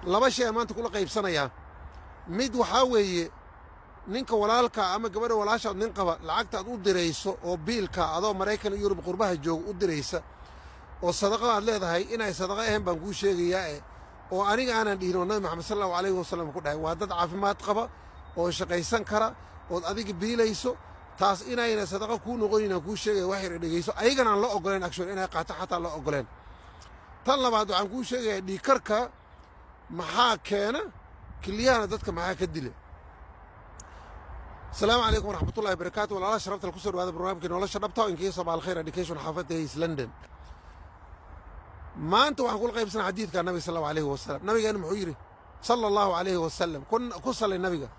laba shay maanta kula qaybsanaya mid waxa weeye ninka walaalka ama gabadha walaashaad nin qaba lacagta aad u dirayso oo biilka adoo Mareykan iyo Yurub qurbaha joog u diraysa oo sadaqa aad leedahay inay sadaqa ahayn baan kuu sheegayaa oo aniga aanan dhihin Nabi Maxamed sallallahu alayhi wasallam ku dhahay waa dad caafimaad qaba oo shaqaysan kara oo adiga biilayso taas inayna sadaqa ku noqonina kuu sheegay wax yar dhageyso ayagana aan la ogoleen action inay qaato xataa la ogoleen tan labaad waxaan kuu sheegay dhiikarka maxaa keena kiliyana dadka maxaa ka dilay السلام عليكم ورحمة الله وبركاته والله شرفت الكسر وهذا برنامج والله شربته إن كيس صباح الخير إديكيشن حافظة إيس لندن ما أنتوا هنقول غيب سنة حديث كان النبي صلى الله عليه وسلم نبي كان محيري صلى الله عليه وسلم كن قصة للنبي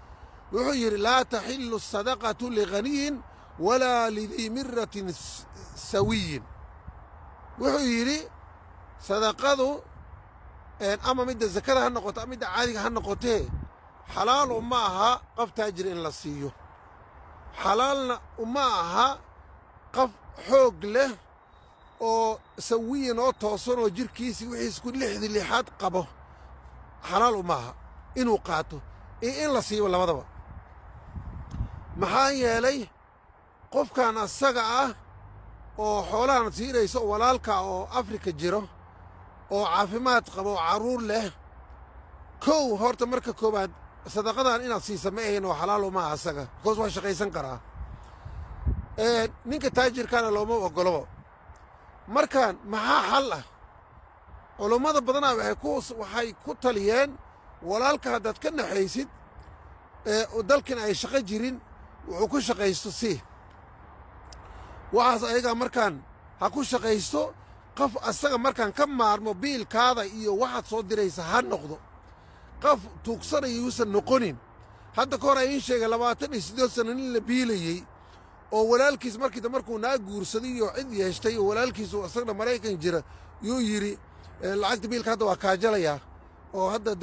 محيري لا تحل الصدقة لغني ولا لذي مرة سوي محيري صدقته أما مدة الزكاة هالنقطة مدة عادي هالنقطة حلال ومعها قف تاجر إن لصيه حلالنا ومعها قف حوق له أو سويا أو توصل وجير كيسي وحيس كل لحد اللي حاد قبه حلال ومعها إن وقعته إن لصيه ولا ما ضبط محايا لي قف كان السقعة أو حولان تصير يسوق ولالك أو أفريقيا جيرو أو عافيمات قبه عرور له كو هورت مركا كوباد صدقتان إن أصيص ماهين وحلال وما أسقى كوز واش قيسن كرا نينك تاجر كان لو ما وقلبه مركان محا حله ولو ما بدنا وحي كتليان ولالك هدات كنا حيسد ودلكن أي شقة جيرين وكو شقيستو سيه وعاس أيقا مركان هكو شقيستو قف أسقى مركان كم مار موبيل كذا إيو واحد صوت دريسة هالنقضو قف توكسر يوسن نقونين hadda ka hor ay sheegay 28 sano in la biilayay oo walaalkiis markuu naag guursaday iyo cid yeeshtay oo walaalkiis uu asagna Mareykan jira yuu yiri lacagta biilka hadda waa kaajalaya oo hadda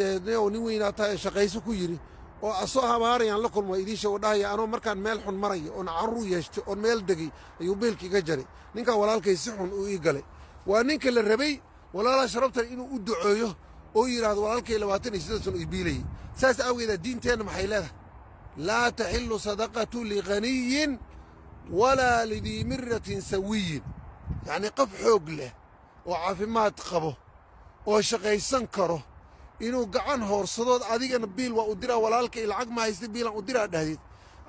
nin weyn tahay shaqayso ku yiri oo asoo habaarayaan la kulmo idiisha oo dhahaya anoo markaan meel xun marayo oo carruur yeeshtay oo meel degay ayuu biilkii ka jaray ninka walaalkay si xun uu ii galay waa ninka la rabay walaalaha sharafta inuu u duceeyo oo yiraahdo walaalkay 28 sano biilay saas awgeeda diinteena maxay leedahay لا تحل صدقة لغني ولا لذي مرة سوي يعني قف حوق له وعافيمات قبه وشقيسن كره إنه قعن هورصدود أديك نبيل وأديرها walaalka العق ما يستبيل أديرها دهيد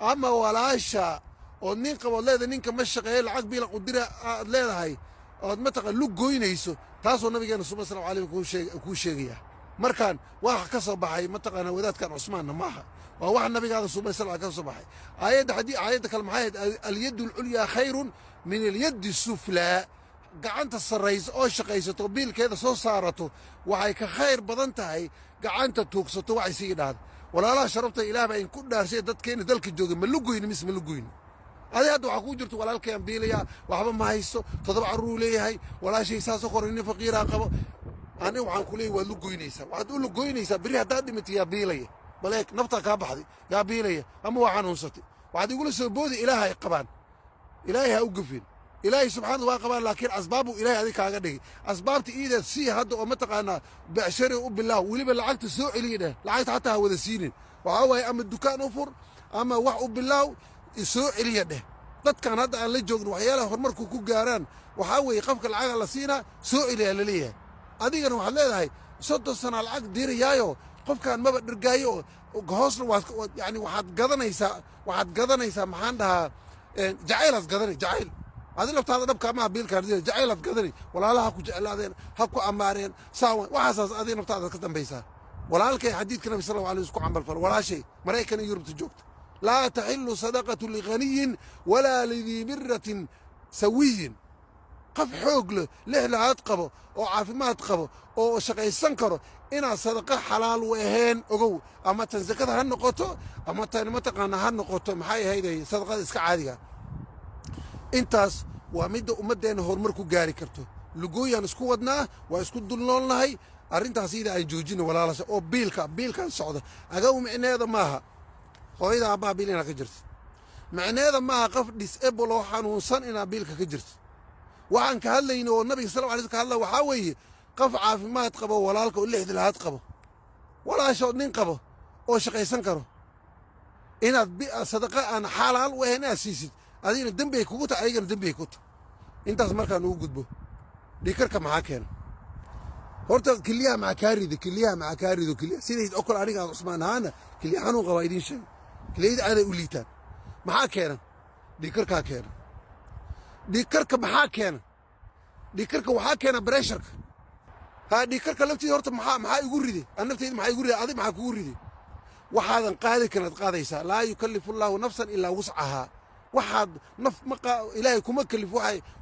أما walaasha oo nin qabo leedahay ninka ma shaqeeyo lacag biil أديرها leedahay oo mataqan lu goynayso taasoo nabigeena sallallahu alayhi ku sheegaya markaan wax ka soo baxay mataqana wadaadkan Cusmaan maaha waa wax nabiga sallallahu alayhi ka soo baxay ayada kale maxay al-yad al-ulya khayrun min al-yad as-sufla gacanta sarreys oo shaqaysato biilkeeda soo saarato waxay ka khayr badan tahay gacanta tuugsato waxay sii dhaad walaalaha sharafta ilaahay in ku dhaarsay dadkeena dalka jooga ma lugoyn mis ma lugoyn هذا waxa ku jirto walaalkay biilaya waxba ma haysto todoba carruur leeyahay walaashay saas oo qorin faqiira qabo أنا وعن كلي ولو جوينيسا وعد أقول له جوينيسا بريها دادي متي يا بيلية بلاك نفطر كابحدي يا بيلية أما وعن وصتي وعد يقول له سبودي إلهي قبان إلهي أوقفين إلهي سبحانه وقبان لكن أسبابه إلهي هذيك عقدي أسباب تيجي سي هذا ومتق أنا بعشري بالله ولي بالعقد سوء إلينا العقد حتى هو ذا سينين وهو أما الدكان أفر أما وحق بالله سوء إلينا dadkan hadda aan la joogno waxyaalaha horumarku ku gaaraan waxa weeye qafka lacag la siina soo ilaa leeyahay adigana waxaad leedahay 30 sano lacag diriyaayo qofkan maba dhirgaayo hoosna waa yani waxaad gadanaysaa maxaan dhahaa jacaylaad gadanay jacayl adii laftaada dhabka ma biilkaan jacaylaad gadanay walaalaha ku jeclaadeen ha ku amaareen saawan waxaas adii laftaada ka dambaysaa walaalkay xadiidka nabi sallallahu alayhi wasallam ku camal fal walaashay Mareykan iyo Yurub joogto لا تحل صدقة لغني ولا لذي مرة سوي قف حوق له لهات قبه أو عافيمات قبه أو شقيسن كره إن صدقة حلال وإهين أجو أما تنزكتها هالنقطة أما تنمتقنا هالنقطة محي هيدا صدقة إسك عادية إنتاس ومد إنه هرمركو جاري كرتو لجويا نسكو ودنا ويسكو دلنا لهاي أرنتها سيدا أي جوجين ولا لا أو بيلكا السعودة أجو من هذا ماها هويدا أبا بيلنا كجرت معنى هذا ما قف ديسابل oo xanuunsan ina biilka ka jirto waxaan ka hadlayno nabiga sallallahu alayhi wasallam waxa weeye qaf caafimaad qabo walaalka oo lixda lahaad qabo walaashood nin qabo oo shaqaysan karo inaad sadaqa aan xalaal u ahayn aad siisid adigana dembi ay kugu tahay adigana dembi ay ku tahay intaas markaan ugu gudbo dhiikarka maxaa keena horta keliyaha maxaa kaa rido keliyaha sidayd okol aniga cusmaan ahaana keliya xanuun qabaa idiin sheego keliyada aaday u liitaan maxaa keena dhiikarkaa keena dhiikarka maxaa keena dhiikarka waxaa keena bresharka ها ديكرك لفتي هرت محا يقول أنا نفتي محا يقول أذي محا يقول واحد قاضي كانت قاضيسة لا يكلف الله نفسا إلا وسعها واحد إلهي كم كلف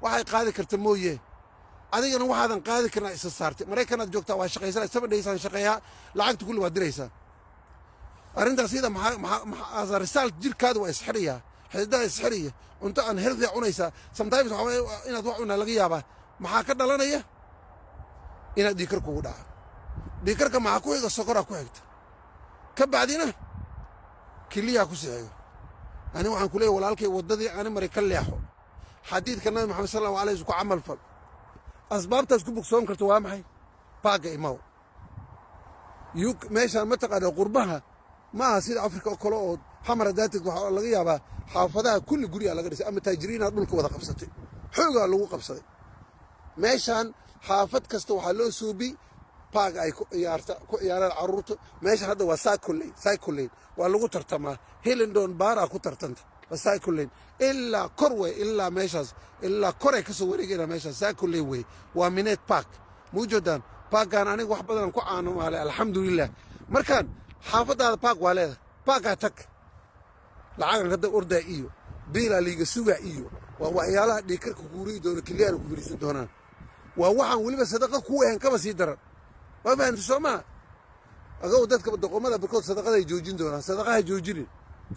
واحد قاضي كرتمويه هذه أنا واحد قاضي كنا إستثارت مرة كانت جوكتا واشقيسة سبب ديسان شقيها لعقت كل ودريسة أرنت سيدا محا رسالة جير كادو إسحرية حدا إسحرية وأنت أن هرذي عنيسة sometimes إن أتوقعنا لقيابة محا كنا لنا إيه inaad dhiikar kugu dhaca dhiikarka maxaa ku xiga sokoraa ku xigta ka bacdina keliyaa ku sixiga ani waxaan ku leeyahay walaalkay waddadii ani maray ka leexo xadiidka nabi maxamed sallallahu alayhi wasallam ku camal fal asbaabtaas ku bogsoon karto waa maxay baaga imaw meeshaan ma taqaana qurbaha ma aha sida afrika oo kale oo xamara daatid waxaa laga yaabaa xaafadaha kulli guryaa laga dhisay ama taajiriinaa dhulka wada qabsatay xoogaa lagu qabsaday meeshaan xaafad kasta waxaa loo suubi baag ay ku ciyaaraan carruurta meesha hadda waa cycle lane waa lagu tartamaa Hillingdon baaraa ku tartanta waa cycle lane ilaa kor wey ilaa meeshaas ilaa koray ka soo wareegayna meeshaas cycle lane wey waa Minet Park muujadan baaggaan aniga wax badan ku caano maalay alxamdulilah markaan xaafadaada baag waa leedahay baagaa tag lacagan hadda ordaa iyo biilaa liiga sugaa iyo waa waxyaalaha dhiikarka guurii doona keliyaana ku firiisan doonaan waa waxaan weliba sadaqa ku ahayn kaba sii daran waa fahamta soo maa agow dadka doqomada barkood sadaqaday joojin doonaan sadaqaha joojinin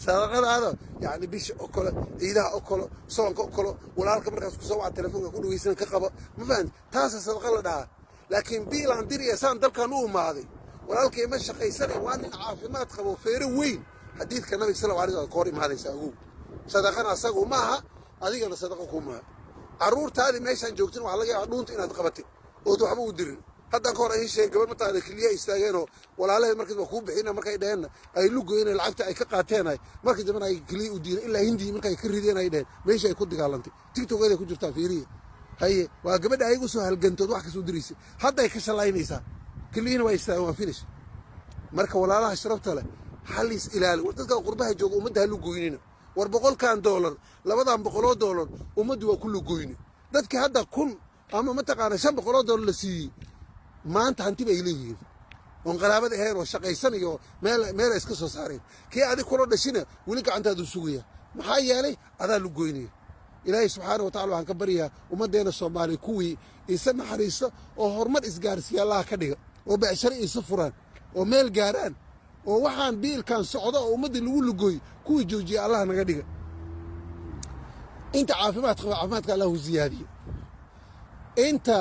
sadaqadaada yacni bisha oo kale ciidaha oo kale soonka oo kale walaalka markaas ku soo waca telefoonka ku dhageysan ka qaba ma fahamta taasa sadaqa la dhahaa laakiin biilaan diriya saan dalkan u umaaday walaalkay ma shaqaysanay waa nin caafimaad qabo feero weyn xadiidka nabiga sallallahu alayhi wasallam ka hor imaadaysa agow sadaqana asagu maaha adigana sadaqa ku maaha carruurtaadii meeshaan joogtin waxaa laga yaabaa dhuunta inaad qabatay ood waxba u dirin haddaan ka hor ay sheegay gabar mataada keliya istaageenoo walaalahay markiis waa kuu bixina markay dhaheenna ay lugoyeen lacagta ay ka qaateenay markii dambena ay keliya u diiday ilaa hindii markay ka rideen ay dhaheen meesha ay ku dagaalantay tiktokeeday ku jirtaa fiiriya haye waa gabadha ayagu soo halgantood wax kasoo diraysay hadday ka shalaynaysaa keliyana waa istaageen waa finish marka walaalaha sharafta leh halis ilaali war dadka qurbaha jooga ummadda ha lugoynina war $100 $200 ummaddu waa ku lugoyni dadkii hadda kun ama mataqaana $500 la siiyey maanta hanti bay leeyihiin oon qaraabada ahayn oo shaqaysanayo meel iska soo saareen kii adig kula dhashina weli gacantaadu sugaya maxaa yeelay adaa lugoynaya ilaahay subxaana wataala waxaan ka baryaa ummaddeena soomaaliya kuwii isa naxariista oo horumar isgaarsiiya allaha ka dhiga oo becsharo isa furaan oo meel gaaraan oo waxaan biilkan socdo oo ummadda lagu lugoy kuwii joojiya allah naga dhiga inta caafimaad qaba caafimaadka allahu ziyaadiyo inta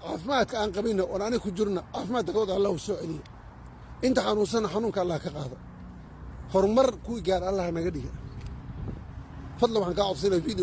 caafimaadka aan qabina oon aniga ku jirna caafimaadka kooda allahu soo celiya inta xanuunsana xanuunka allah ka qaado horumar kuwii gaar allah naga dhiga fadlan waxaan kaa codsanaya video